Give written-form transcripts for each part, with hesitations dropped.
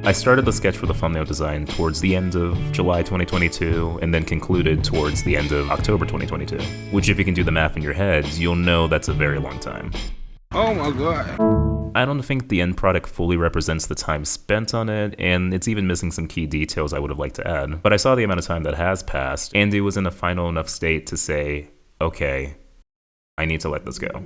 I started the sketch for the thumbnail design towards the end of July 2022, and then concluded towards the end of October 2022. Which, if you can do the math in your heads, you'll know that's a very long time. Oh my god. I don't think the end product fully represents the time spent on it, and it's even missing some key details I would have liked to add. But I saw the amount of time that has passed, and it was in a final enough state to say, okay, I need to let this go.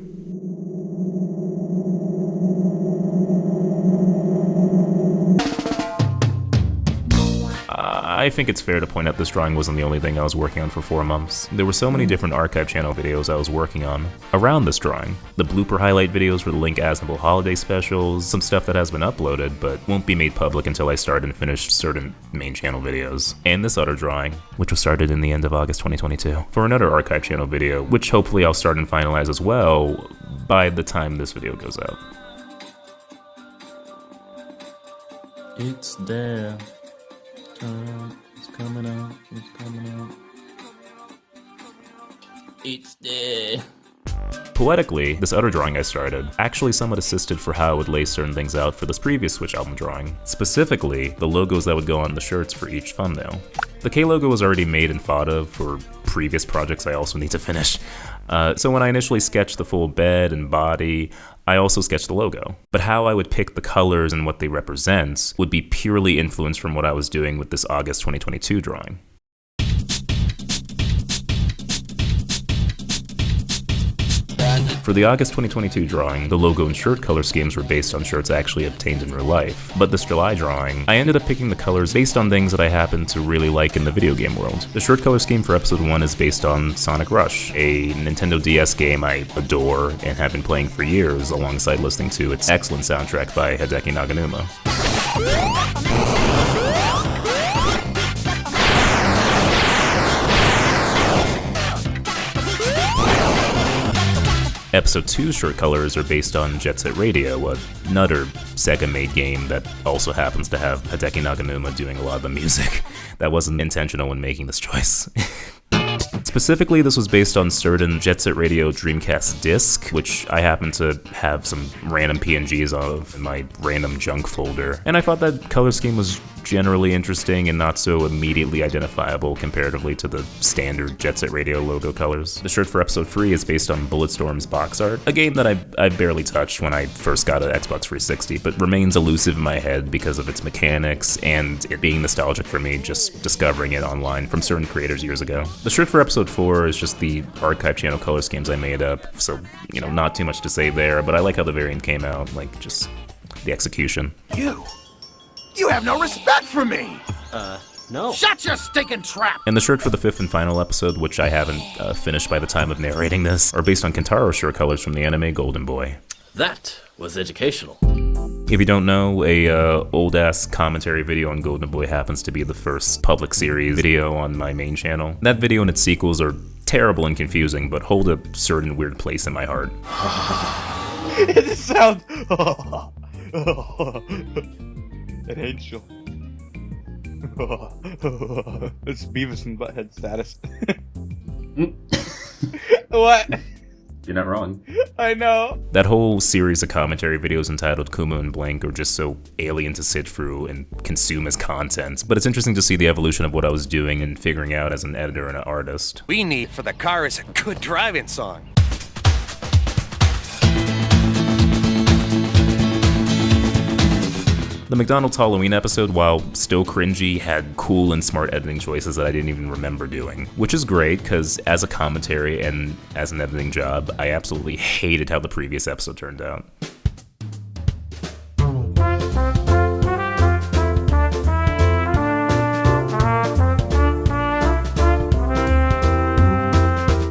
I think it's fair to point out this drawing wasn't the only thing I was working on for 4 months. There were so many different archive channel videos I was working on around this drawing. The blooper highlight videos for the Link Asnable holiday specials, some stuff that has been uploaded but won't be made public until I start and finish certain main channel videos. And this other drawing, which was started in the end of August 2022, for another archive channel video, which hopefully I'll start and finalize as well by the time this video goes out. It's there. It's coming out, it's coming out. It's there. Poetically, this other drawing I started actually somewhat assisted for how I would lay certain things out for this previous Switch album drawing. Specifically, the logos that would go on the shirts for each thumbnail. The K logo was already made and thought of for previous projects I also need to finish. So when I initially sketched the full bed and body, I also sketched the logo. But how I would pick the colors and what they represent would be purely influenced from what I was doing with this August 2022 drawing. For the August 2022 drawing, the logo and shirt color schemes were based on shirts actually obtained in real life. But this July drawing, I ended up picking the colors based on things that I happen to really like in the video game world. The shirt color scheme for episode 1 is based on Sonic Rush, a Nintendo DS game I adore and have been playing for years alongside listening to its excellent soundtrack by Hideki Naganuma. Episode 2's shirt colors are based on Jet Set Radio, another Sega-made game that also happens to have Hideki Naganuma doing a lot of the music. That wasn't intentional when making this choice. Specifically, this was based on certain Jet Set Radio Dreamcast disc, which I happen to have some random PNGs of in my random junk folder. And I thought that color scheme was generally interesting and not so immediately identifiable comparatively to the standard Jet Set Radio logo colors. The shirt for episode 3 is based on Bulletstorm's box art, a game that I barely touched when I first got an Xbox 360, but remains elusive in my head because of its mechanics and it being nostalgic for me just discovering it online from certain creators years ago. The shirt for episode 4 is just the archive channel color schemes I made up, so, not too much to say there, but I like how the variant came out, like, just the execution. You have no respect for me! No. Shut your stinking trap! And the shirt for the 5th and final episode, which I haven't finished by the time of narrating this, are based on Kentaro shirt colors from the anime Golden Boy. That was educational. If you don't know, a old-ass commentary video on Golden Boy happens to be the first public series video on my main channel. That video and its sequels are terrible and confusing, but hold a certain weird place in my heart. It just sounds... An angel. It's Beavis and Butthead status. What? You're not wrong. I know. That whole series of commentary videos entitled Kumu and Blank are just so alien to sit through and consume as content, but it's interesting to see the evolution of what I was doing and figuring out as an editor and an artist. We need for the car is a good driving song. The McDonald's Halloween episode, while still cringy, had cool and smart editing choices that I didn't even remember doing. Which is great, because as a commentary and as an editing job, I absolutely hated how the previous episode turned out.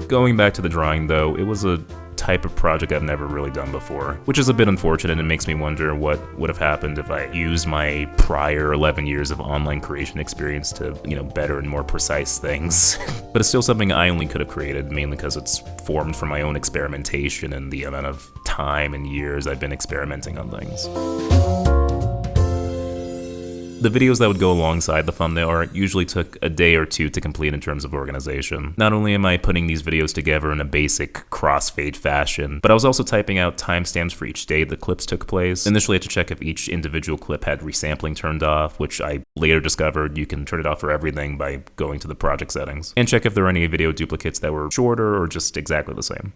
Going back to the drawing though, it was a type of project I've never really done before, which is a bit unfortunate and makes me wonder what would have happened if I used my prior 11 years of online creation experience to, better and more precise things. But it's still something I only could have created, mainly because it's formed from my own experimentation and the amount of time and years I've been experimenting on things. The videos that would go alongside the thumbnail art usually took a day or two to complete in terms of organization. Not only am I putting these videos together in a basic crossfade fashion, but I was also typing out timestamps for each day the clips took place. Initially I had to check if each individual clip had resampling turned off, which I later discovered you can turn it off for everything by going to the project settings, and check if there were any video duplicates that were shorter or just exactly the same.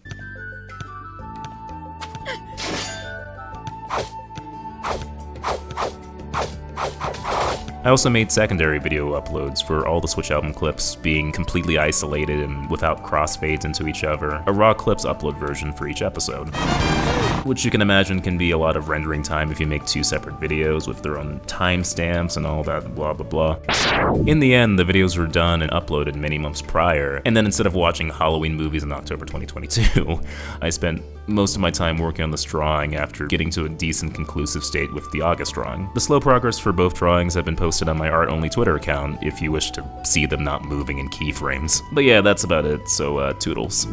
I also made secondary video uploads for all the Switch album clips being completely isolated and without crossfades into each other, a raw clips upload version for each episode. Which you can imagine can be a lot of rendering time if you make two separate videos with their own timestamps and all that blah blah blah. In the end, the videos were done and uploaded many months prior, and then instead of watching Halloween movies in October 2022, I spent most of my time working on this drawing after getting to a decent conclusive state with the August drawing. The slow progress for both drawings have been posted on my art-only Twitter account if you wish to see them not moving in keyframes. But yeah, that's about it, so toodles.